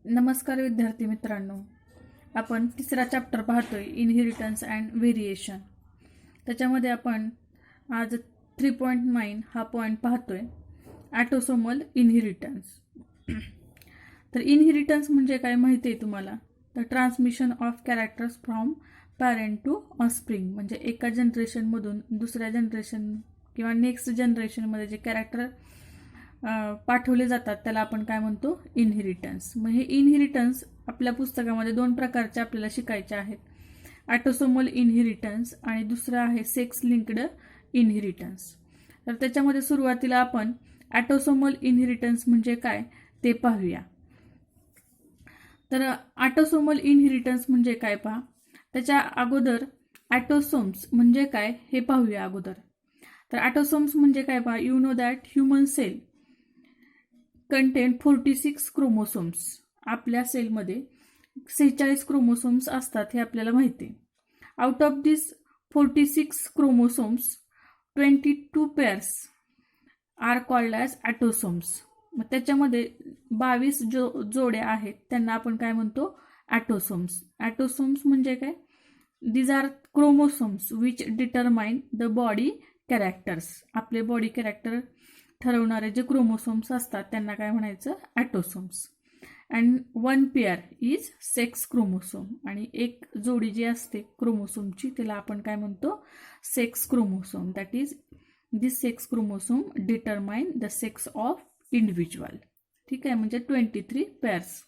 नमस्कार विद्यार्थी मित्रांनो, आपण तिसरा चॅप्टर पाहतोय इनहेरिटन्स अँड व्हेरिएशन. त्याच्यामध्ये आपण आज 3.9 हा पॉईंट पाहतोय, ऑटोसोमल इनहेरिटन्स. तर इनहेरिटन्स म्हणजे काय माहिती आहे तुम्हाला? तर transmission of characters from parent to offspring, म्हणजे एका जनरेशनमधून दुसऱ्या जनरेशन किंवा नेक्स्ट जनरेशनमध्ये जे कॅरेक्टर पाठवले जातात त्याला आपण काय म्हणतो? इनहेरिटन्स. मग हे इनहेरिटन्स आपल्या पुस्तकामध्ये दोन प्रकारचे आपल्याला शिकायचे आहेत, ऑटोसोमल इनहेरिटन्स आणि दुसरं आहे सेक्स लिंक्ड इनहेरिटन्स. तर त्याच्यामध्ये सुरुवातीला आपण ऑटोसोमल इनहेरिटन्स म्हणजे काय ते पाहूया. तर ऑटोसोमल इनहेरिटन्स म्हणजे काय पहा. त्याच्या अगोदर ऑटोसोम्स म्हणजे काय हे पाहूया अगोदर. तर ऑटोसोम्स म्हणजे काय पहा. You know that human cell contain 46 chromosomes. आपल्या सेलमध्ये 46 क्रोमोसोम्स असतात हे आपल्याला माहिती आहे. Out of this 46 chromosomes 22 pairs are called as autosomes. मग त्याच्यामध्ये 22 जोड्या आहेत त्यांना आपण काय म्हणतो? ऑटोसोम्स. ऑटोसोम्स म्हणजे काय? These are chromosomes which determine the body characters. आपले बॉडी कॅरेक्टर ठरवणारे जे क्रोमोसोम्स असतात त्यांना काय म्हणायचं? Autosomes. And one pair is sex chromosome. आणि एक जोडी जी असते क्रोमोसोमची त्याला आपण काय म्हणतो? Sex chromosome. That is this sex chromosome determine the sex of individual. ठीक आहे, म्हणजे 23 पेअर्स.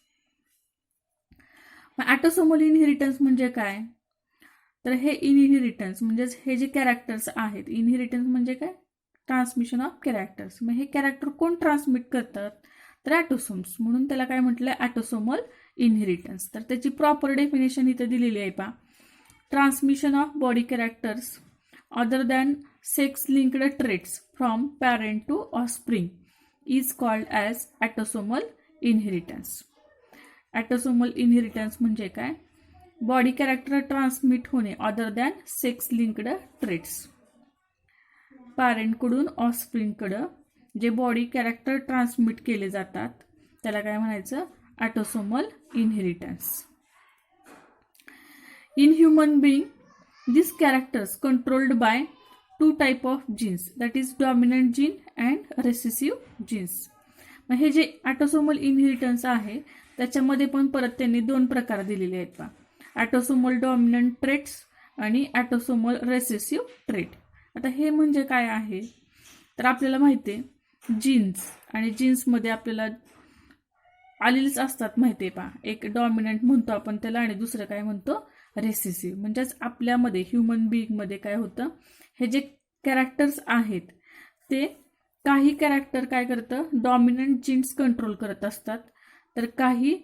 मग ऑटोसोमल इनहेरिटन्स म्हणजे काय? तर हे इनहेरिटन्स म्हणजेच हे जे कॅरेक्टर्स आहेत, इनहेरिटन्स म्हणजे काय? Transmission of characters. मग हे कॅरेक्टर कोण ट्रान्समिट करतात? तर ऑटोसोम्स. म्हणून त्याला काय म्हटलंय? Autosomal inheritance. तर त्याची प्रॉपर डेफिनेशन इथे दिलेली आहे पहा. Transmission of body characters other than sex linked traits from parent to offspring is called as autosomal inheritance. Autosomal inheritance म्हणजे काय? बॉडी कॅरेक्टर ट्रान्समिट होणे other than sex linked traits. पॅरेंटकडून ऑफस्प्रिंगकडं जे बॉडी कॅरेक्टर ट्रान्समिट केले जातात त्याला काय म्हणायचं? Autosomal inheritance. In human being this characters controlled by two type of genes, that is dominant gene and recessive genes. मग हे जे ऑटोसोमल इनहेरिटन्स आहे त्याच्यामध्ये पण परत त्यांनी दोन प्रकार दिलेले आहेत पहा. ऑटोसोमल डॉमिनंट ट्रेट्स आणि ऑटोसोमल रेसेसिव्ह ट्रेट. आता हे म्हणजे काय आहे? तर आपल्याला माहिती आहे जीन्स आणि जीन्समध्ये आपल्याला आलेलीच असतात माहिती आहे पहा. एक डॉमिनंट म्हणतो आपण त्याला आणि दुसरं काय म्हणतो? रेसेसिव्ह. म्हणजेच आपल्यामध्ये ह्युमन बीइंगमध्ये काय होतं? हे जे कॅरेक्टर्स आहेत ते काही कॅरेक्टर काय करतं? डॉमिनंट जीन्स कंट्रोल करत असतात, तर काही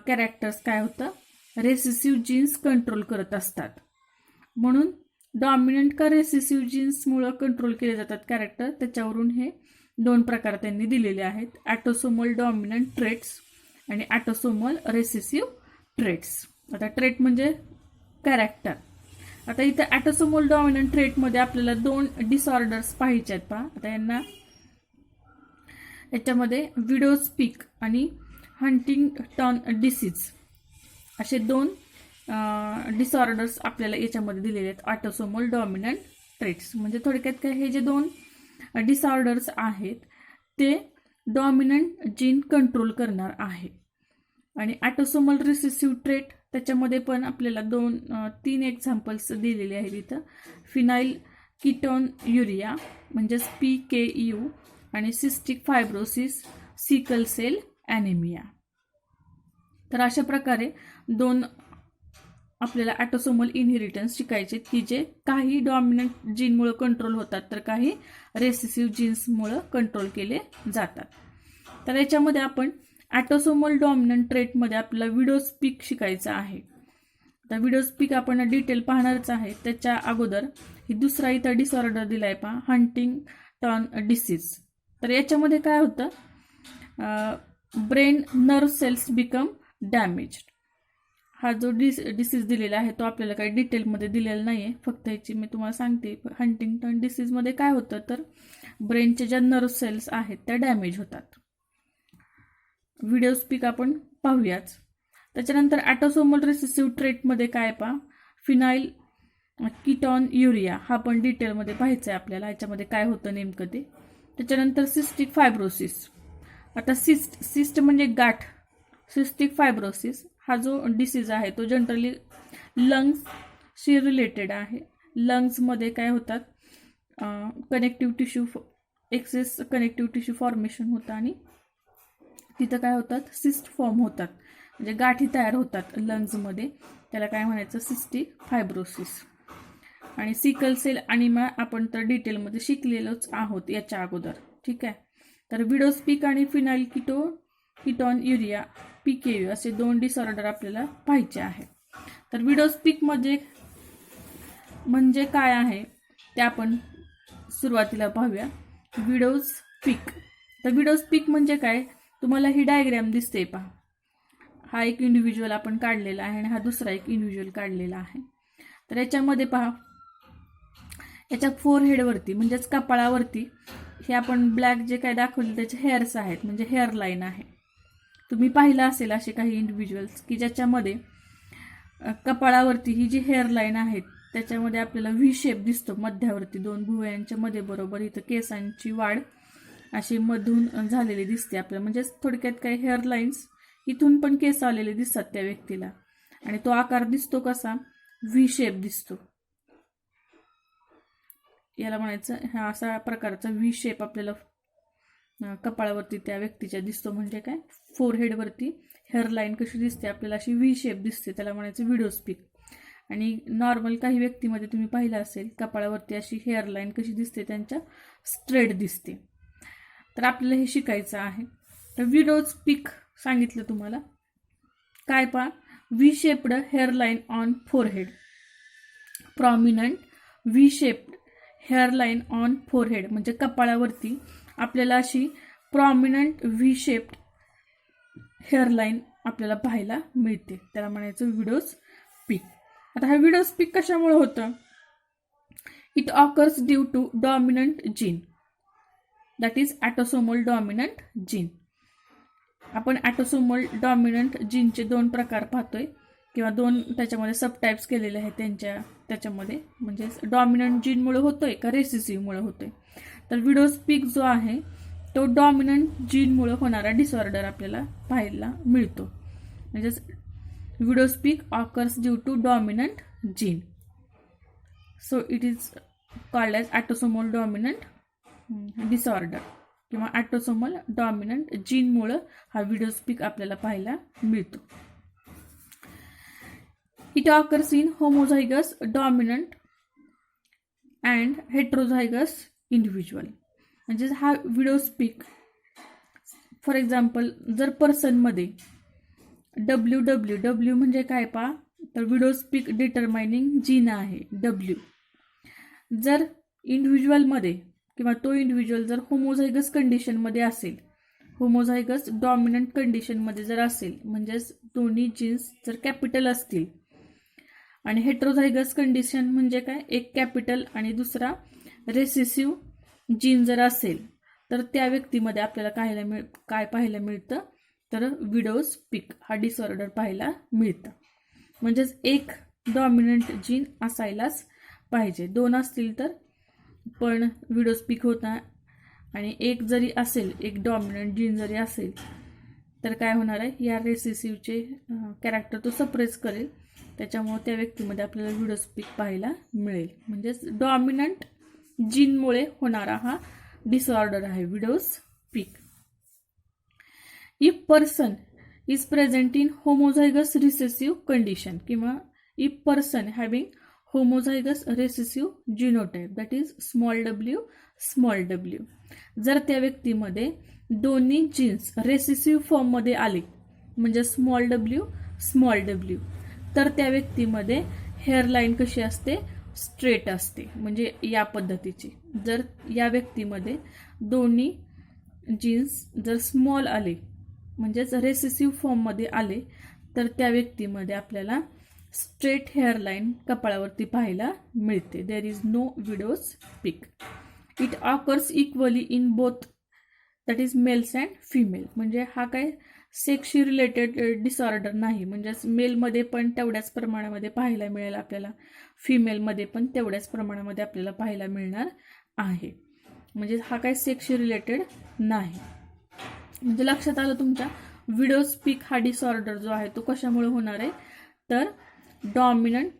कॅरेक्टर्स काय होतं? रेसेसिव्ह जीन्स कंट्रोल करत असतात. म्हणून डॉमिनंट का रेसेसिव्ह जीन्समुळं कंट्रोल केले जातात कॅरेक्टर, त्याच्यावरून हे दोन प्रकार त्यांनी दिलेले आहेत, ऑटोसोमल डॉमिनंट ट्रेट्स आणि ऑटोसोमल रेसेसिव्ह ट्रेट्स. आता ट्रेट म्हणजे कॅरेक्टर. आता इथे ऑटोसोमल डॉमिनंट ट्रेटमध्ये आपल्याला दोन डिसऑर्डर्स पाहिजे आहेत पहा. आता याच्यामध्ये विडोज पीक आणि हंटिंग्टन डिसीज असे दोन डिसऑर्डर्स आपल्याला याच्यामध्ये दिलेले आहेत ऑटोसोमल डॉमिनंट ट्रेट्स. म्हणजे थोडक्यात काय, हे जे दोन डिसऑर्डर्स आहेत ते डॉमिनंट जीन कंट्रोल करणार आहे. आणि ऑटोसोमल रिसेसिव्ह ट्रेट त्याच्यामध्ये पण आपल्याला 3 एक्झाम्पल्स दिलेले आहेत इथं. फिनाईल कीटोन युरिया म्हणजेच PKU आणि cystic fibrosis, sickle cell anaemia. तर अशा प्रकारे दोन आपल्याला ऑटोसोमल इनहेरिटन्स शिकायचे की जे काही डॉमिनंट जीनमुळे कंट्रोल होतात तर काही रेसेसिव्ह जीन्समुळे कंट्रोल केले जातात. तर याच्यामध्ये आपण ऑटोसोमल डॉमिनंट ट्रेटमध्ये आपल्याला विडोज पीक शिकायचं आहे. तर विडोज पीक आपण डिटेल पाहणारच आहे. त्याच्या अगोदर ही दुसरा इथं डिसऑर्डर दिलाय पहा, हंटिंग्टन डिसीज. तर याच्यामध्ये काय होतं? Brain nerve cells become damaged. हा जो डिसीज दिलेला आहे तो आपल्याला काही डिटेलमध्ये दिलेला नाही आहे, फक्त याची मी तुम्हाला सांगते. हंटिंग्टन डिसीजमध्ये काय होतं? तर ब्रेनच्या ज्या नर्व सेल्स आहेत त्या डॅमेज होतात. व्हिडिओज पीक आपण पाहूयाच. त्याच्यानंतर ॲटोसोमल रिसेसिव्ह ट्रेटमध्ये काय पहा, फिनाईल कीटॉन युरिया हा पण डिटेलमध्ये पाहायचं आहे आपल्याला, याच्यामध्ये काय होतं नेमकं ते. त्याच्यानंतर सिस्टिक फायब्रोसिस. आता सिस्ट म्हणजे गाठ. सिस्टिक फायब्रोसिस हा जो डिसीज आहे तो जनरली लंग्सशी रिलेटेड आहे. लंग्समध्ये काय होतात, connective tissue, excess connective tissue formation होतं आणि तिथं काय होतात, सिस्ट फॉर्म होतात, म्हणजे गाठी तयार होतात लंग्समध्ये. त्याला काय म्हणायचं, सिस्टिक फायब्रोसिस. आणि सिकल सेल अनिमिया आपण तर डिटेलमध्ये शिकलेलोच आहोत याच्या अगोदर, ठीक आहे. तर विडोस्पिक आणि फिनाईल कीटॉन युरिया PKU असे 2 डिसऑर्डर आपल्याला पाहायचे आहे. तर विडोस्पिक म्हणजे काय आहे ते आपण सुरुवातीला पाहूया. विडोज पीक. तर विडोज पीक म्हणजे काय, तुम्हाला ही डायग्रॅम दिसते पहा. हा एक इंडिव्हिज्युअल आपण काढलेला आहे आणि हा दुसरा एक इंडिव्हिज्युअल काढलेला आहे. तर याच्यामध्ये पहा, याच्या फोरहेडवरती म्हणजेच कपाळावरती हे आपण ब्लॅक जे काय दाखवले त्याचे हेअर्स आहेत, म्हणजे हेअर लाईन आहे. तुम्ही पाहिलं असेल असे काही इंडिव्हिज्युअल्स की ज्याच्यामध्ये कपाळावरती ही जी हेअर लाईन आहे त्याच्यामध्ये आपल्याला व्ही शेप दिसतो मध्यावरती, 2 भुवयांच्या मध्ये बरोबर इथं केसांची वाढ अशी मधून झालेली दिसते आपल्याला. म्हणजे थोडक्यात काही हेअर लाईन्स इथून पण केस आलेले दिसतात त्या व्यक्तीला, आणि तो आकार दिसतो कसा, व्ही शेप दिसतो. याला म्हणायचं, हा असा प्रकारचा व्ही शेप आपल्याला कपाळावरती त्या व्यक्तीच्या दिसतो. म्हणजे काय, फोरहेडवरती हेअर लाईन कशी दिसते आपल्याला, अशी व्ही शेप दिसते, त्याला म्हणायचं विडोस्पिक. आणि नॉर्मल काही व्यक्तीमध्ये तुम्ही पाहिलं असेल कपाळावरती अशी हेअर लाईन कशी दिसते, त्यांच्या स्ट्रेट दिसते. तर आपल्याला हे शिकायचं आहे. तर विडोज पीक सांगितलं तुम्हाला. काय पहा, V shaped hair line on forehead. Prominent V shaped hair line on forehead म्हणजे कपाळावरती आपल्याला अशी prominent V shaped hair line आपल्याला पाहायला मिळते, त्याला म्हणायचं विडोज पीक. आता हा विडोज पीक कशामुळे होतं, it occurs due to dominant gene, that is autosomal dominant gene. आपण ॲटोसोमल डॉमिनंट जीनचे 2 प्रकार पाहतोय, किंवा 2 त्याच्यामध्ये सबटाईप्स केलेले आहेत त्याच्यामध्ये. म्हणजे डॉमिनंट जीनमुळे होतोय का रेसिसिव्हमुळे होतोय. तर विडोज पीक जो आहे तो डॉमिनंट जीनमुळे होणारा डिसऑर्डर आपल्याला पाहायला मिळतो. म्हणजेच widow's peak occurs due to dominant gene, so it is called as autosomal dominant disorder, किंवा ॲटोसोमल डॉमिनंट जीनमुळे हा विडोज पीक आपल्याला पाहायला मिळतो. It occurs in homozygous dominant and heterozygous individual. म्हणजे हा विडोज पीक, फॉर एक्झाम्पल जर पर्सनमध्ये डब्ल्यू म्हणजे काय पहा, तर विडोज पीक डिटरमायनिंग जीन आहे W. जर इंडिव्हिज्युअलमध्ये किंवा तो इंडिव्हिज्युअल जर होमोझायगस कंडिशनमध्ये असेल, होमोझायगस डॉमिनंट कंडिशनमध्ये जर असेल, म्हणजेच दोन्ही जीन्स जर कॅपिटल असतील, आणि हेट्रोझायगस कंडिशन म्हणजे काय, एक कॅपिटल आणि दुसरा रेसेसिव्ह जीन जर असेल, तर त्या व्यक्तीमध्ये आपल्याला काय पाहायला मिळतं, तर विडोज पीक हा डिसऑर्डर पाहायला मिळतं. म्हणजेच एक डॉमिनंट जीन असायलाच पाहिजे. 2 असतील तर पण विडोज पीक होता, आणि एक जरी असेल, एक डॉमिनंट जीन जरी असेल, तर काय होणार आहे, या रेसेसिव्हचे कॅरेक्टर तो सप्रेस करेल, त्याच्यामुळे त्या व्यक्तीमध्ये आपल्याला विडोज पीक पाहायला मिळेल. म्हणजेच डॉमिनंट जीनमुळे होणारा हा डिसऑर्डर आहे widow's peak. If person is present in homozygous recessive condition, किंवा if person having homozygous recessive genotype, that is small w, जर त्या व्यक्तीमध्ये दोन्ही जीन्स रेसेसिव्ह फॉर्ममध्ये आले, म्हणजे स्मॉल w, तर त्या व्यक्तीमध्ये हेअर लाईन कशी असते, स्ट्रेट असते, म्हणजे या पद्धतीची. जर या व्यक्तीमध्ये दोन्ही जीन्स जर स्मॉल आले, म्हणजेच रेसेसिव्ह फॉर्ममध्ये आले, तर त्या व्यक्तीमध्ये आपल्याला स्ट्रेट हेअर लाईन कपाळावरती पाहायला मिळते. There is no widow's peak. It occurs equally in both, that is males and female. म्हणजे हा काय सेक्सशी रिलेटेड डिसऑर्डर नाही, म्हणजेच मेलमध्ये पण तेवढ्याच प्रमाणामध्ये पाहायला मिळेल आपल्याला, फिमेलमध्ये पण तेवढ्याच प्रमाणामध्ये आपल्याला पाहायला मिळणार आहे. म्हणजे हा काही सेक्सशी रिलेटेड नाही. म्हणजे लक्षात आलं तुमच्या, विडो स्पीक हा डिसऑर्डर जो आहे तो कशामुळे होणार आहे, तर डॉमिनंट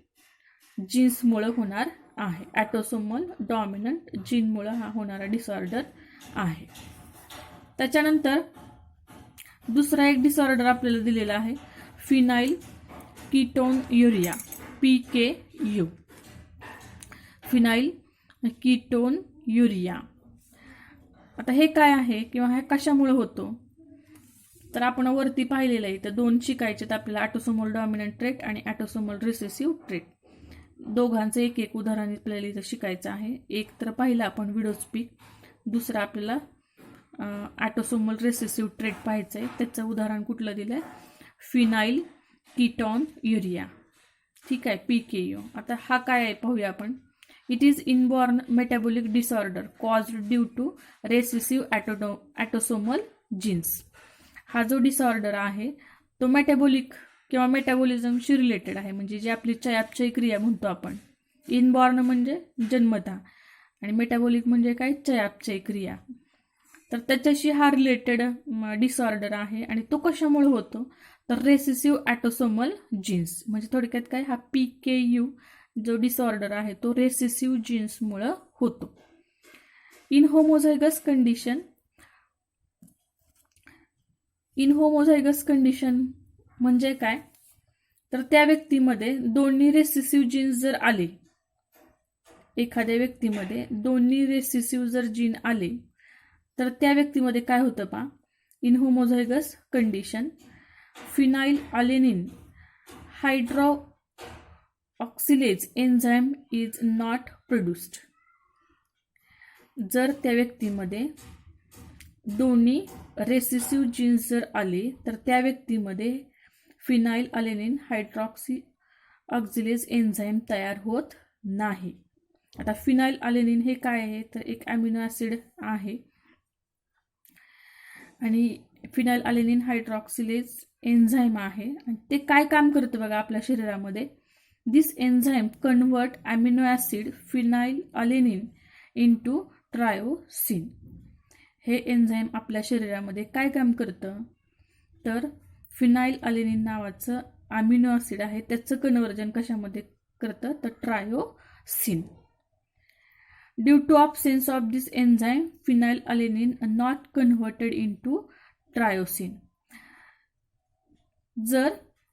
जीन्समुळे होणार आहे. ॲटोसोमल डॉमिनंट जीनमुळे हा होणारा डिसऑर्डर आहे. त्याच्यानंतर दुसरा एक डिसऑर्डर आपल्याला दिलेला आहे, फिनाइल कीटोन्युरिया, PKU. फिनाइल कीटोन्युरिया. आता हे काय आहे किंवा हे कशामुळे होतो, तर आपण वरती पाहिलेलं आहे. तर दोन शिकायचे तर आपल्याला, ॲटोसोमल डॉमिनंट ट्रेट आणि ॲटोसोमल रिसेसिव्ह ट्रेट. दोघांचं एक एक उदाहरण आपल्याला इथं शिकायचं आहे. एक तर पाहिलं आपण विडो स्पीक, दुसरं आपल्याला ॲटोसोमल रिसेसिव्ह ट्रेट पाहायचं आहे. त्याचं उदाहरण कुठलं दिलं आहे, फिनाइल कीटोन्युरिया. ठीक आहे, PKU. आता हा काय आहे पाहूया आपण. It is inborn metabolic disorder caused due to recessive autosomal genes. हा जो डिसऑर्डर आहे तो मेटाबॉलिक किंवा मेटाबॉलिझमशी रिलेटेड आहे, म्हणजे जी आपली चयापचय क्रिया म्हणतो आपण. इनबॉर्न म्हणजे जन्मतः आणि मेटाबॉलिक म्हणजे काय, चयापचय क्रिया. तर त्याच्याशी हा रिलेटेड डिसऑर्डर आहे. आणि तो कशामुळे होतो, तर रेसेसिव्ह ॲटोसोमल जीन्स. म्हणजे थोडक्यात काय, हा PKU जो डिसऑर्डर आहे तो रेसेसिव्ह जीन्समुळे होतो. इन होमोझायगस कंडिशन म्हणजे काय, तर त्या व्यक्तीमध्ये दोन्ही रेसेसिव्ह जीन्स जर आले, एखाद्या व्यक्तीमध्ये दोन्ही रेसेसिव्ह जर जीन आले, तर त्या व्यक्तीमध्ये काय होतं पा, in homozygous condition phenylalanine hydroxylase enzyme is not produced. जर त्या व्यक्तीमध्ये दोन्ही रेसेसिव्ह जीन्स जर आले, तर त्या व्यक्तीमध्ये फिनाइल अलेनिन हायड्रॉक्सिलेज एन्झाईम तयार होत नाही. आता फिनाइल अलेनिन हे काय आहे, तर एक अमिनो ॲसिड आहे. आणि फिनाइल अलेनिन हायड्रॉक्सिलेज एन्झाईम आहे. आणि ते काय काम करतं बघा आपल्या शरीरामध्ये. This enzyme convert amino acid phenylalanine into tyrosine. हे एन्झाईम आपल्या शरीरामध्ये काय काम करतं, तर फिनाइल अलेनिन नावाचं अमिनो ॲसिड आहे त्याचं कन्वर्जन कशामध्ये करतं, तर tyrosine. Due to absence of this enzyme, phenylalanine not converted into tyrosine. जर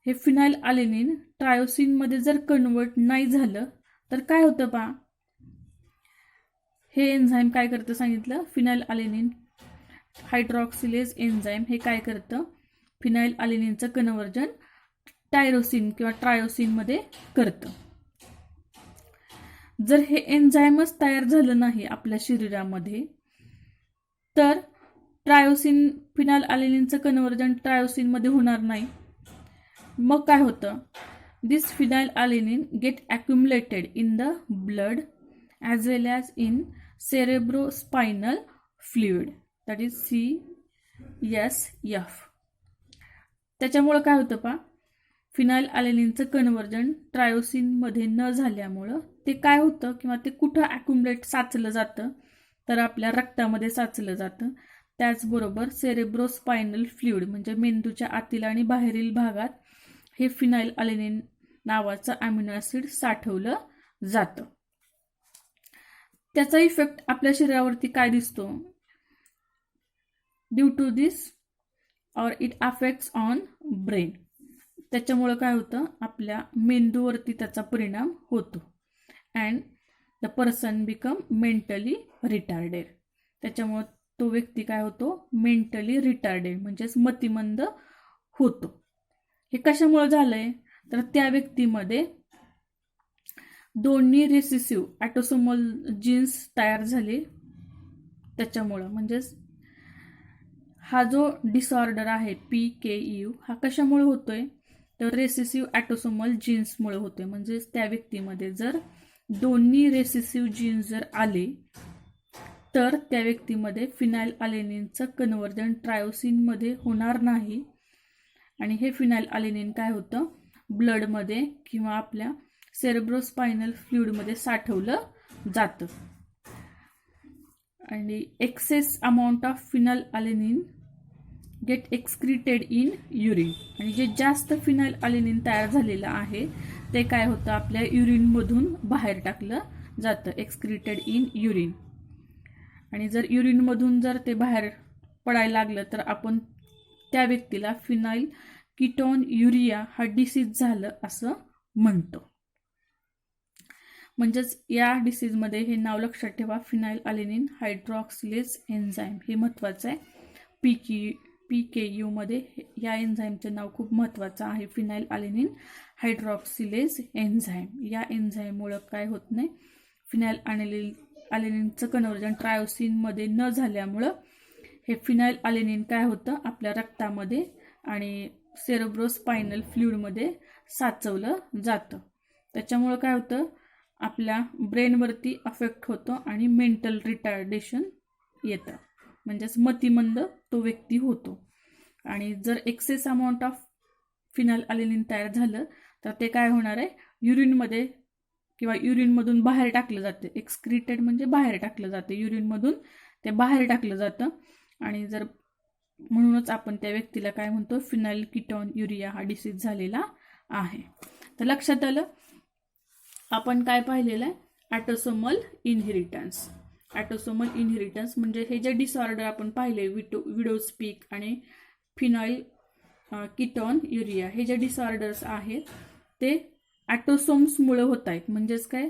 हे फिनाइल अलेनिन ट्रायोसिनमध्ये जर कन्वर्ट नाही झालं, तर काय होतं पहा, हे एन्झाईम काय करतं सांगितलं, फिनाइल अलेनिन हायड्रॉक्सिलेज एन्झाईम हे काय करतं, फिनाइल अलेनिनचं कन्वर्जन टायरोसिन किंवा ट्रायोसिनमध्ये करतं. जर हे एन्झाईमच तयार झालं नाही आपल्या शरीरामध्ये, तर ट्रायोसिन फिनाइल अलेनिनचं कन्वर्जन ट्रायोसिनमध्ये होणार नाही. मग काय होतं, this phenylalanine get accumulated in the blood as well as in cerebrospinal fluid, that is CSF. त्याच्यामुळं काय होतं पा, फिनाइल अलेनिनचं कन्वर्जन ट्रायोसिनमध्ये न झाल्यामुळं ते काय होतं किंवा ते कुठं ॲक्युमुलेट साचलं जातं, तर आपल्या रक्तामध्ये साचलं जातं. त्याचबरोबर सेरेब्रोस्पायनल फ्लुइड म्हणजे मेंदूच्या आतील आणि बाहेरील भागात हे फिनाइल अलेनिन नावाचं अमिनो ॲसिड साठवलं जातं. त्याचा इफेक्ट आपल्या शरीरावरती काय दिसतो, ड्यू टू दिस और इट अफेक्ट्स ऑन ब्रेन. त्याच्यामुळं काय होतं, आपल्या मेंदूवरती त्याचा परिणाम होतो. And the person become mentally retarded. त्याच्यामुळं तो व्यक्ती काय होतो, मेंटली रिटार्डेड म्हणजेच मतिमंद होतो. हे कशामुळे झालंय, तर त्या व्यक्तीमध्ये दोन्ही रेसेसिव्ह ॲटोसोमल जीन्स तयार झाले त्याच्यामुळं. म्हणजेच हा जो डिसऑर्डर आहे PKU हा कशामुळे होतोय, तर रेसेसिव्ह ॲटोसोमल जीन्समुळे होते. म्हणजेच त्या व्यक्तीमध्ये जर दोन्ही रेसेसिव्ह जीन्स जर आले, तर त्या व्यक्तीमध्ये फिनाइल अलेनिनचं कन्वर्जन ट्रायोसिनमध्ये होणार नाही आणि हे फिनाइल अलेनिन काय होतं, ब्लडमध्ये किंवा आपल्या सेरेब्रोस्पायनल फ्लुइडमध्ये साठवलं जातं. आणि excess amount of phenylalanine get excreted in urine. आणि जे जास्त फिनाइल अलेनिन तयार झालेलं आहे ते काय होतं, आपल्या युरिनमधून बाहेर टाकलं जातं, एक्सक्रीटेड इन युरिन. आणि जर युरिनमधून जर ते बाहेर पडायला लागलं तर आपण त्या व्यक्तीला फिनाइल कीटोन युरिया हा डिसीज झालं असं म्हणतो. म्हणजेच या डिसीजमध्ये हे नाव लक्षात ठेवा, फिनाइल अलेनिन हायड्रॉक्सिलेज एन्झाईम हे महत्त्वाचं आहे. PKU मध्ये या एन्झाईमचं नाव खूप महत्त्वाचं आहे, फिनाइल अलेनिन हायड्रॉक्सिलेज एन्झाईम. या एन्झाईममुळं काय होत नाही, फिनाइल अलेनिनचं कन्व्हर्जन ट्रायोसिनमध्ये न झाल्यामुळं हे फिनाइल अलेनिन काय होतं, आपल्या रक्तामध्ये आणि सेरेब्रोस्पायनल फ्लुइडमध्ये साचवलं जातं. त्याच्यामुळं काय होतं, आपल्या ब्रेनवरती अफेक्ट होतो आणि मेंटल रिटार्डेशन येतं, म्हणजेच मतिमंद तो व्यक्ती होतो. आणि जर एक्सेस अमाऊंट ऑफ फिनाइल अलेनिन तयार झालं तर ते काय होणार आहे, युरिनमध्ये किंवा युरिनमधून बाहेर टाकलं जातं. एक्सक्रीटेड म्हणजे बाहेर टाकलं जातं, युरिनमधून ते बाहेर टाकलं जातं. आणि जर म्हणूनच आपण त्या व्यक्तीला काय म्हणतो, फिनाइल कीटोन युरिया हा डिसीज झालेला आहे. तर लक्षात आलं, आपण काय पाहिलेलं आहे, ऑटोसोमल इनहेरिटन्स. ऑटोसोमल इनहेरिटन्स म्हणजे हे जे डिसऑर्डर आपण पाहिले, विडोज पीक आणि फिनाइल कीटोन युरिया, हे जे डिसऑर्डर्स आहेत ते ऑटोसोम्समुळे होत आहेत. म्हणजेच काय,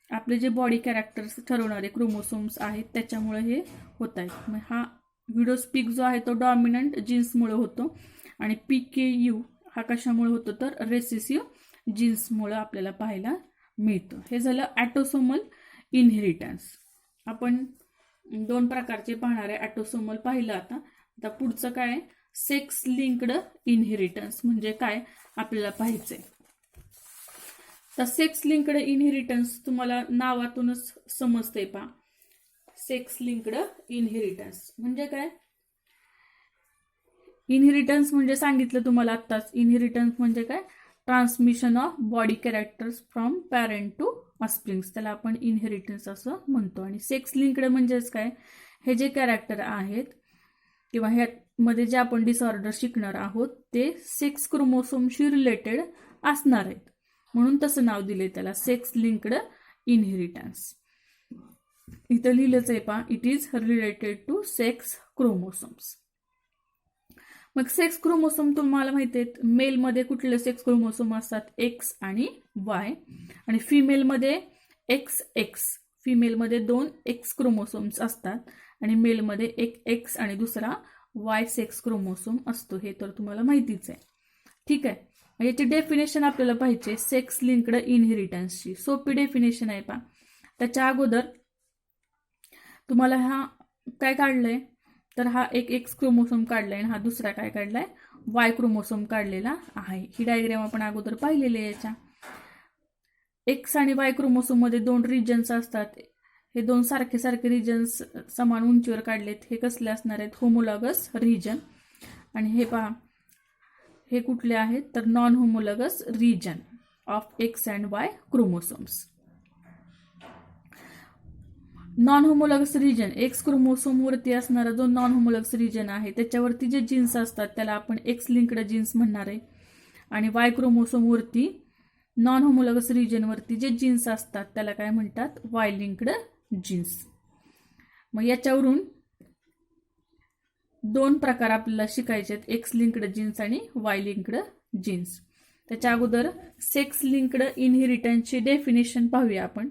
आपले जे बॉडी कॅरेक्टर्स ठरवणारे क्रोमोसोम्स आहेत त्याच्यामुळे हे होत आहेत. मग हा विडोज पीक जो आहे तो डॉमिनंट जीन्समुळे होतो आणि PKU हा कशामुळे होतो, तर रेसेसिव्ह जीन्समुळे आपल्याला पाहायला मिळतं. हे झालं ऑटोसोमल इनहेरिटन्स. आपण दोन प्रकारचे पाहणार आहे, ऑटोसोमल पाहिलं. आता पुढचं काय, सेक्स लिंक्ड इनहेरिटन्स म्हणजे काय आपल्याला पाहायचंय. तर सेक्स लिंक्ड इनहेरिटन्स तुम्हाला नावातूनच समजते पहा. सेक्स लिंक्ड इनहेरिटन्स म्हणजे काय, इनहेरिटन्स म्हणजे सांगितलं तुम्हाला आत्ताच, इनहेरिटन्स म्हणजे काय, transmission of body characters from parent to offsprings, त्याला आपण इनहेरिटन्स असं म्हणतो. आणि सेक्स लिंक्ड म्हणजेच काय, हे जे कॅरेक्टर आहेत किंवा ह्यामध्ये जे आपण डिसऑर्डर शिकणार आहोत ते सेक्स क्रोमोसोमशी रिलेटेड असणार आहेत, म्हणून तसं नाव दिले त्याला, सेक्स लिंक्ड इनहेरिटन्स. इथं लिहिलंच आहे पहा, it is related to sex chromosomes. मग सेक्स क्रोमोसोम तुम्हाला माहिती आहेत, मेलमध्ये कुठले सेक्स क्रोमोसोम असतात, X आणि Y. आणि फिमेलमध्ये XX, फिमेलमध्ये 2 X क्रोमोसोम्स असतात आणि मेलमध्ये एक X आणि दुसरा Y सेक्स क्रोमोसोम असतो. हे तर तुम्हाला माहितीच आहे. ठीक आहे, याची डेफिनेशन आपल्याला पाहिजे सेक्स लिंक्ड इनहेरिटन्सची. सोपी डेफिनेशन आहे पहा. त्याच्या अगोदर तुम्हाला हा काय काढलंय, तर हा एक X क्रोमोसोम काढलाय आणि हा दुसरा काय काढलाय, Y क्रोमोसोम काढलेला आहे. ही डायग्राम आपण अगोदर पाहिलेली आहे. याच्या X आणि Y क्रोमोसोम मध्ये 2 रिजन्स असतात. हे 2 सारखे सारखे रिजन्स समान उंचीवर काढलेत. हे कसले असणार आहेत, होमोलॉगस रिजन. आणि हे पहा, हे कुठले आहेत, तर non homologous region of X and Y chromosomes. Non homologous region, X chromosome वरती असणारा जो नॉन होमोलॉगस रिजन आहे त्याच्यावरती जे जीन्स असतात त्याला आपण X लिंक्ड जीन्स म्हणणार आहे. आणि Y क्रोमोसोम वरती नॉन होमोलॉगस रिजन वरती जे जीन्स असतात त्याला काय म्हणतात, Y लिंक्ड जीन्स. मग याच्यावरून 2 प्रकार आपल्याला शिकायचे आहेत, X लिंक्ड जीन्स आणि Y लिंक्ड जीन्स. त्याच्या अगोदर सेक्स लिंक्ड इनहेरिटन्सची डेफिनेशन पाहूया आपण.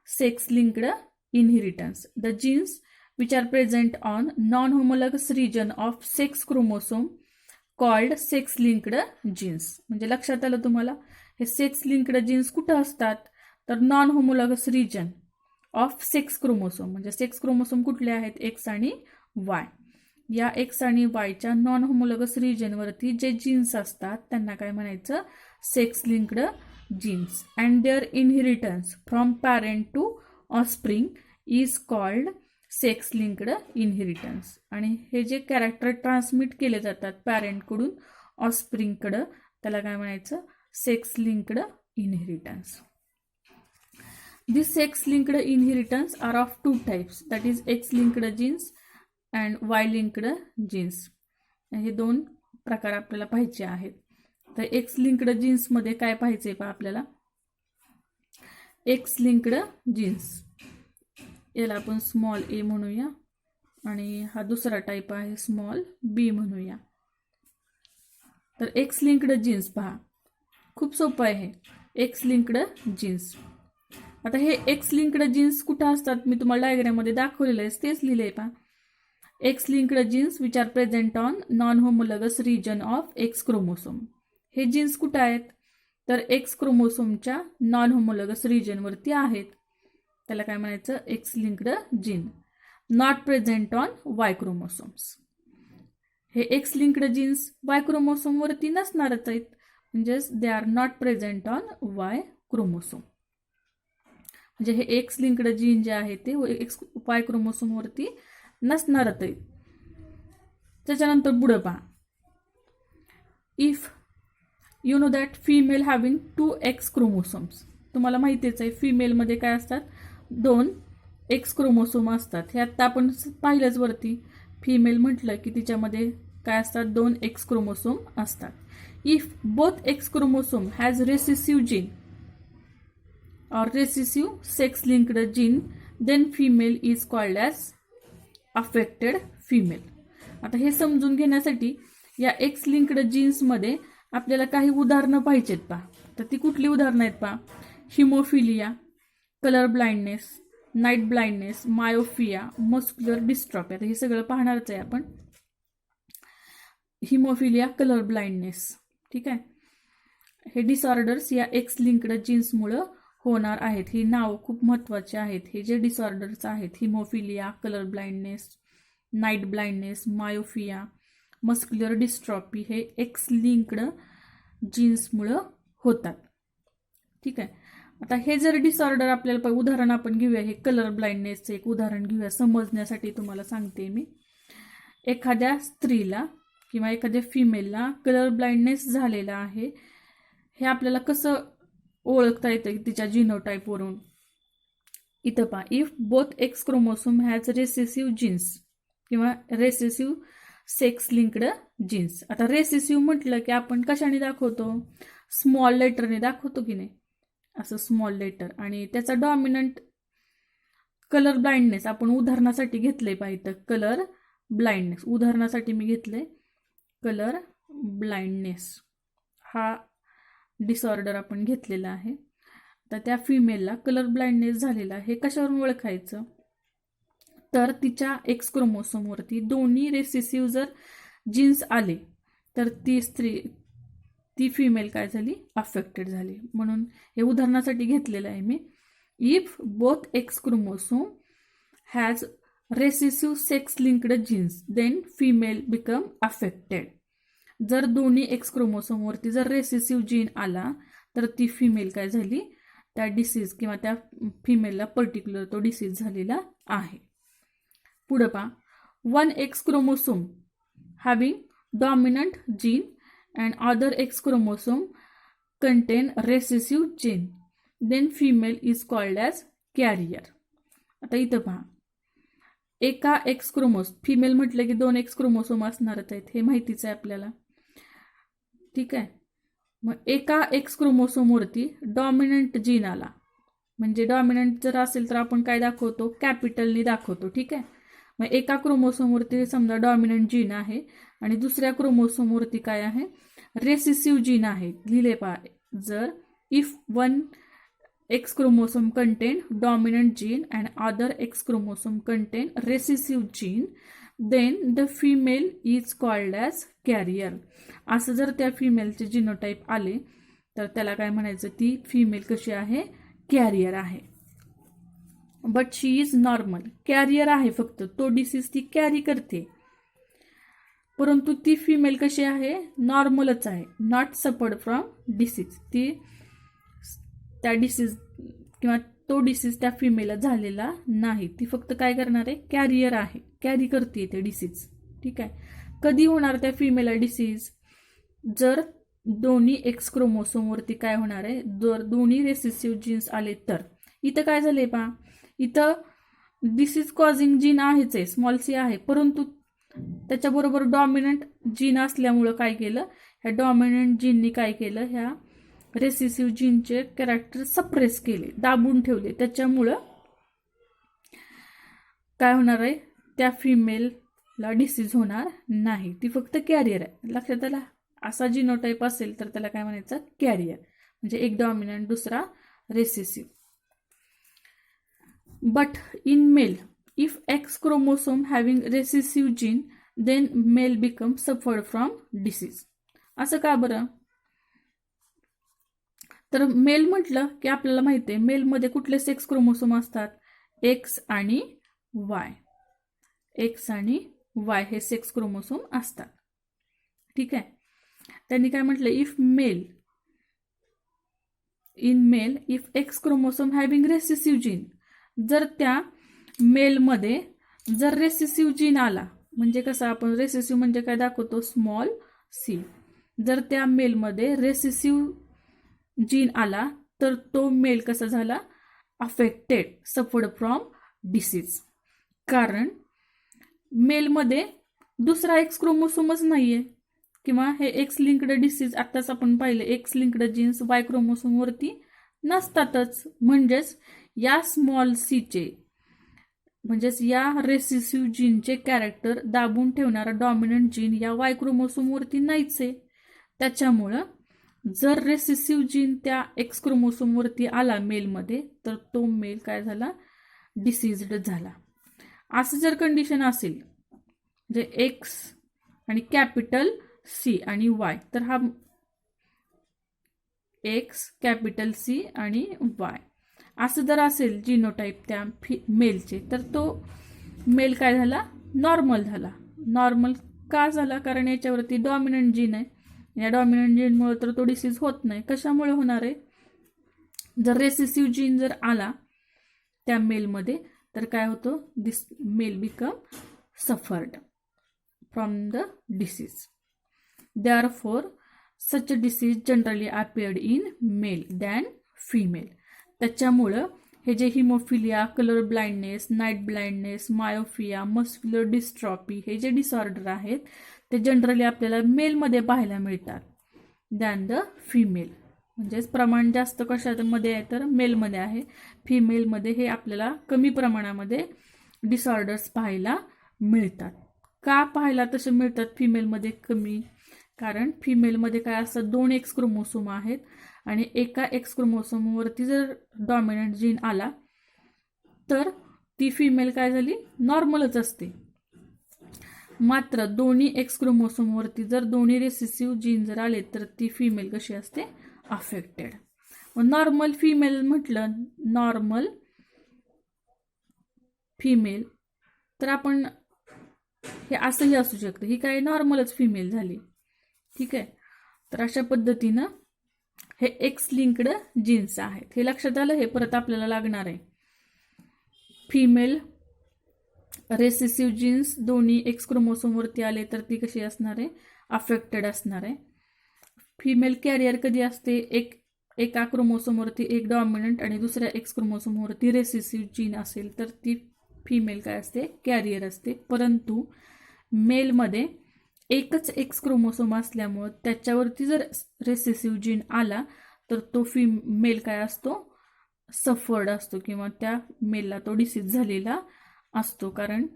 Sex linked inheritance, the genes which are present on non-homologous region of sex chromosome called sex linked genes. म्हणजे लक्षात आलं तुम्हाला, हे सेक्स लिंक्ड जीन्स कुठं असतात, तर non homologous region of sex chromosome. म्हणजे सेक्स क्रोमोसोम कुठले आहेत, X आणि Y. या X आणि Y च्या नॉन होमोलॉगस रिजनवरती जे जीन्स असतात त्यांना काय म्हणायचं, sex linked genes. And their inheritance from parent to offspring is called sex linked inheritance. आणि हे जे कॅरेक्टर ट्रान्समिट केले जातात पॅरेंटकडून ऑस्प्रिंगकडं, त्याला काय म्हणायचं, sex linked inheritance. These sex linked inheritance are of two types, that is X linked genes and Y linked genes. हे दोन प्रकार आपल्याला पाहिजे आहेत. तर X linked genes मध्ये काय पाहिजे पहा आपल्याला, X linked genes याला आपण स्मॉल a म्हणूया आणि हा दुसरा टाइप आहे स्मॉल b म्हणूया. तर X linked genes पहा, खूप सोपं आहे. X linked genes, आता हे एक्स लिंक्ड जीन्स कुठं असतात मी तुम्हाला डायग्राममध्ये दाखवलेलं आहे, तेच लिहिले पहा. X linked genes which are present on non homologous region of X chromosome. हे जीन्स कुठं आहेत, तर एक्स क्रोमोसोमच्या नॉन होमोलगस रिजनवरती आहेत. त्याला काय म्हणायचं, X linked gene. Not present on Y chromosomes. हे एक्स लिंक्ड जीन्स वाय क्रोमोसोमवरती नसणारच आहेत, म्हणजेच they are not present on Y chromosome. म्हणजे हे एक्स लिंक्ड जीन जे आहे ते एक्स वाय क्रोमोसोमवरती नसणारच आहे. त्याच्यानंतर पुढे पहा, if you know that female having 2 x chromosomes. तुम्हाला माहितीच आहे फिमेलमध्ये काय असतात, 2 एक्स क्रोमोसोम असतात. हे आता आपण पाहिलंच वरती, फिमेल म्हटलं की तिच्यामध्ये काय असतात, 2 एक्स क्रोमोसोम असतात. If both X chromosome has recessive gene or recessive sex linked gene, then female is called as affected female. आता हे समजून घेण्यासाठी या एक्स लिंक्ड जीन्समध्ये आपल्याला काही उदाहरणं पाहिजेत पहा. तर ती कुठली उदाहरणं आहेत पहा, haemophilia, colour blindness, night blindness, myopia, muscular dystrophy. आता हे सगळं पाहणारच आहे आपण. हिमोफिलिया, कलर ब्लाइंडनेस, ठीक आहे. हे डिसऑर्डर्स या एक्स लिंक्ड जीन्समुळं होणार आहेत. ही नाव खूप महत्त्वाची आहेत. हे जे डिसऑर्डर्स आहेत, haemophilia, colour blindness, night blindness, myopia, muscular dystrophy, हे एक्स लिंक्ड जीन्समुळं होतात. ठीक आहे. आता हे जर डिसऑर्डर आपल्याला उदाहरण आपण घेऊया, हे कलर ब्लाइंडनेसचं एक उदाहरण घेऊया समजण्यासाठी तुम्हाला सांगते मी. एखाद्या स्त्रीला किंवा एखाद्या फिमेलला कलर ब्लाइंडनेस झालेला आहे, हे आपल्याला कसं ओळखता येतं तिच्या जिनोटाईपवरून. इथं पहा, if both X chromosome has recessive genes किंवा रेसेसिव्ह सेक्स लिंक्ड जीन्स. आता रेसेसिव्ह म्हटलं की आपण कशाने दाखवतो, स्मॉल लेटरने दाखवतो की नाही, असं स्मॉल लेटर. आणि त्याचा डॉमिनंट कलर ब्लाइंडनेस आपण उदाहरणासाठी घेतलंय पाहिजे. कलर ब्लाइंडनेस उदाहरणासाठी मी घेतलंय, कलर ब्लाइंडनेस हा डिसऑर्डर आपण घेतलेला आहे. तर त्या फिमेलला कलर ब्लाइंडनेस झालेला हे कशावरून ओळखायचं, तर तिच्या एक्स क्रोमोसोमवरती दोन्ही रेसेसिव्ह जर जीन्स आले तर ती फिमेल काय झाली, अफेक्टेड झाली. म्हणून हे उदाहरणासाठी घेतलेलं आहे मी. If both X chromosome has recessive sex linked genes then female become affected. जर दोन्ही एक्स क्रोमोसोमवरती जर रेसेसिव्ह जीन आला तर ती फिमेल काय झाली, त्या डिसीज किंवा त्या फिमेलला पर्टिक्युलर तो डिसीज झालेला आहे. पुढे पहा, 1 X chromosome having dominant gene and other X chromosome contain recessive gene then female is called as carrier. आता इथं पहा, एका एक्स फिमेल म्हटलं की 2 एक्स क्रोमोसोम असणारच आहेत, हे माहितीच आहे आपल्याला. ठीक आहे. मग एका एक्स क्रोमोसोमवरती डॉमिनंट जीन आला, म्हणजे डॉमिनंट जर असेल तर आपण काय दाखवतो, कॅपिटलनी दाखवतो. ठीक आहे. मग एका क्रोमोसोमवरती समजा डॉमिनंट जीन आहे आणि दुसऱ्या क्रोमोसोमवरती काय आहे, रेसेसिव्ह जीन आहे. लिहिले पहा, जर if 1 X chromosome contain dominant gene and other X chromosome contain recessive gene then the female is called as carrier. असं जर त्या फिमेलचे जिनोटाईप आले तर त्याला काय म्हणायचं, ती फिमेल कशी आहे, कॅरियर आहे. But she is normal. Carrier आहे फक्त, तो डिसीज ती कॅरी करते, परंतु ती फिमेल कशी आहे, नॉर्मलच आहे. Not suffered from disease. ती त्या डिसीज किंवा तो डिसीज त्या फिमेलला झालेला नाही. ती फक्त काय करणार आहे, कॅरियर आहे, कॅरी करते ते डिसीज. ठीक आहे. कधी होणार त्या फिमेलला डिसीज, जर दोन्ही एक्स क्रोमोसोमवरती काय होणार आहे, जर दोन्ही रेसेसिव्ह जीन्स आले तर. इथं काय झालंय पहा, इथं डिसीज कॉझिंग जीन आहेच आहे, स्मॉल सी आहे, परंतु त्याच्याबरोबर डॉमिनंट जीन असल्यामुळं काय केलं, ह्या डॉमिनंट जीननी काय केलं, ह्या रेसेसिव्ह जीनचे कॅरेक्टर सप्रेस केले, दाबून ठेवले. त्याच्यामुळं काय होणार आहे, त्या फिमेलला डिसीज होणार नाही, ती फक्त कॅरियर आहे. लक्षात आला, असा जिनोटाईप असेल तर त्याला काय म्हणायचं, कॅरियर. म्हणजे एक डॉमिनंट दुसरा recessive. But in male if X chromosome having recessive gene then male become suffered from disease. असं का बरं, तर मेल म्हटलं की आपल्याला माहिती आहे मेलमध्ये कुठले सेक्स क्रोमोसोम असतात, एक्स आणि वाय. एक्स आणि वाय हे सेक्स क्रोमोसोम असतात. ठीक आहे, त्यांनी काय म्हटलं, if male in male if X chromosome having recessive gene, जर त्या मेलमध्ये जर रेसेसिव्ह जीन आला, म्हणजे कसं आपण रेसेसिव्ह म्हणजे काय दाखवतो, स्मॉल सी. जर त्या मेलमध्ये रेसेसिव्ह जीन आला तर तो मेल कसा झाला, अफेक्टेड, सफर्ड फ्रॉम डिसीज. कारण मेलमध्ये दुसरा एक्स क्रोमोसोमच नाहीये, किंवा हे एक्स लिंक्ड डिसीज आत्ताच आपण पाहिलं, एक्स लिंक्ड जीन्स वाय क्रोमोसोमवरती नसतातच. म्हणजेच या स्मॉल सीचे, म्हणजेच या रेसेसिव्ह जीनचे कॅरेक्टर दाबून ठेवणारा डॉमिनंट जीन या वाय क्रोमोसोमवरती नाहीच आहे. त्याच्यामुळं जर रेसेसिव्ह जीन त्या एक्स क्रोमोसोमवरती आला मेलमध्ये, तर तो मेल काय झाला, डिसीज्ड झाला. असं जर कंडिशन असेल, म्हणजे एक्स आणि कॅपिटल सी आणि वाय, तर हा एक्स कॅपिटल सी आणि वाय असं जर असेल जिनोटाईप त्या मेलचे, तर तो मेल काय झाला, नॉर्मल झाला. नॉर्मल का झाला, कारण याच्यावरती डॉमिनंट जीन आहे. या डॉमिनंट जीनमुळे तर तो डिसीज होत नाही. कशामुळे होणार आहे, जर रेसेसिव्ह जीन जर आला त्या मेलमध्ये, तर काय होतं, this male become suffered from the disease. Therefore such disease generally appeared in male than female. त्याच्यामुळं हे जे haemophilia, colour blindness, night blindness, myopia, muscular dystrophy हे जे डिसऑर्डर आहेत ते जनरली आपल्याला मेलमध्ये पाहायला मिळतात दॅन द फिमेल. म्हणजेच प्रमाण जास्त कशामध्ये आहे, तर मेलमध्ये आहे. फिमेलमध्ये हे आपल्याला कमी प्रमाणामध्ये डिसऑर्डर्स पाहायला मिळतात. का पाहायला तसे मिळतात फिमेलमध्ये कमी, कारण फिमेलमध्ये काय असतात, 2 एक्स क्रोमोसोम आहेत आणि एका एक्स क्रोमोसोमवरती जर डॉमिनंट जीन आला तर ती फिमेल काय झाली, नॉर्मलच असते. मात्र दोन्ही एक्स क्रोमोसोमवरती जर दोन्ही रेसेसिव्ह जीन जर आले तर ती फिमेल कशी असते, अफेक्टेड. नॉर्मल फिमेल म्हटलं, नॉर्मल फिमेल, तर आपण हे असंही असू शकतं, ही काय नॉर्मलच फिमेल झाली. ठीक आहे, तर अशा पद्धतीनं हे एक्स लिंक्ड जीन्स आहेत. हे लक्षात आलं, हे परत आपल्याला लागणार आहे. फिमेल रेसेसिव्ह जीन्स दोन्ही एक्स क्रोमोसोमवरती आले तर ती कशी असणार आहे, अफेक्टेड असणार आहे. फिमेल कॅरियर कधी असते, एका क्रोमोसोमवरती एक डॉमिनंट आणि दुसऱ्या एक्स क्रोमोसोमवरती रेसेसिव्ह जीन असेल तर ती फिमेल काय असते, कॅरियर असते. परंतु मेलमध्ये एकच एक्स क्रोमोसोम असल्यामुळं त्याच्यावरती जर रेसेसिव्ह जीन आला तर तो मेल काय असतो, सफर्ड असतो, किंवा त्या मेलला तो डिसीज झालेला असतो. कारण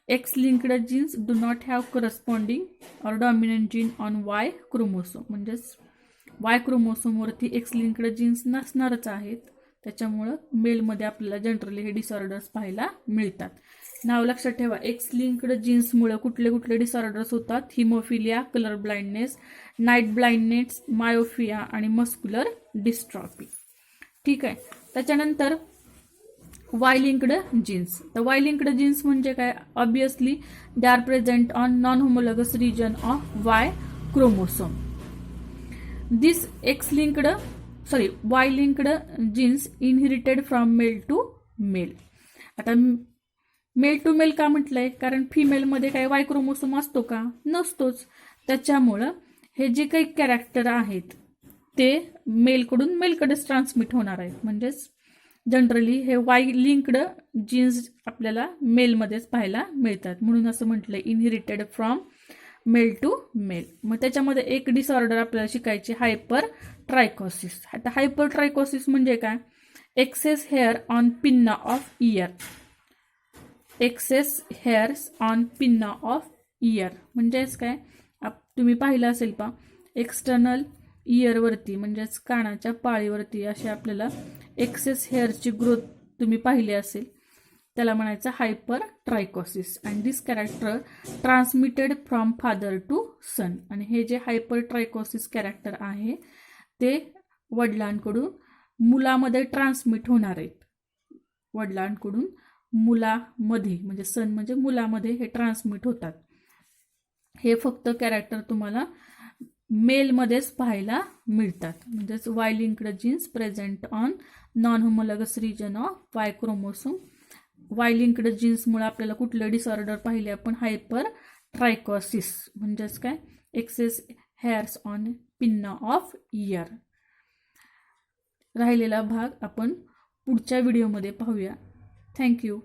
x linked jeans do not have corresponding or dominant gene on Y chromosome. म्हणजेच वाय क्रोमोसोमवरती एक्स लिंक्ड जीन्स नसणारच आहेत. त्याच्यामुळं मेलमध्ये आपल्याला जनरली हे डिसऑर्डर्स पाहायला मिळतात. नाव लक्षात ठेवा, एक्स लिंक्ड जीन्समुळे कुठले कुठले डिसऑर्डर्स होतात, haemophilia, colour blindness, night blindness, myopia आणि मस्क्युलर डिस्ट्रॉफी. ठीक आहे, त्याच्यानंतर वाय लिंक्ड जीन्स. तर वाय लिंक्ड जीन्स म्हणजे काय, obviously they are present on non homologous region of Y chromosome. This Y linked genes inherited from male to male. आता male to male का म्हटलंय, कारण फिमेलमध्ये काय वाय क्रोमोसोम असतो का, नसतोच. त्याच्यामुळं हे जे काही कॅरेक्टर आहेत ते मेलकडून मेलकडेच ट्रान्समिट होणार आहेत. म्हणजेच जनरली हे वाय लिंक्ड जीन्स आपल्याला मेलमध्येच पाहायला मिळतात, म्हणून असं म्हटलंय inherited from male to male. मग त्याच्यामध्ये एक डिसऑर्डर आपल्याला शिकायची, हायपर ट्रायकोसिस. आता हायपर ट्रायकोसिस म्हणजे काय? Excess hair on pinna of ear. Excess hairs on pinna of ear म्हणजेच काय? तुम्ही पाहिलं असेल पा, एक्सटर्नल इयरवरती म्हणजेच कानाच्या पाळीवरती असे आपल्याला एक्सेस हेअरची ग्रोथ तुम्ही पाहिली असेल, त्याला म्हणायचं hypertrichosis. And this character transmitted from father to son. आणि हे जे हायपर ट्रायकोसिस कॅरेक्टर आहे ते वडिलांकडून मुलामध्ये ट्रान्समिट होणार आहेत. वडिलांकडून मुलामध्ये म्हणजे सन म्हणजे मुलामध्ये हे ट्रान्समिट होतात. हे फक्त कॅरेक्टर तुम्हाला मेलमध्येच पाहायला मिळतात. म्हणजेच Y linked genes present on non homologous region of Y chromosome. Y linked जीन्समुळे आपल्याला कुठलं डिसऑर्डर पाहिले आपण? Hypertrichosis. म्हणजेच काय? Excess hairs on pinna of ear. राहिलेला भाग आपण पुढच्या व्हिडिओमध्ये पाहूया. थँक्यू.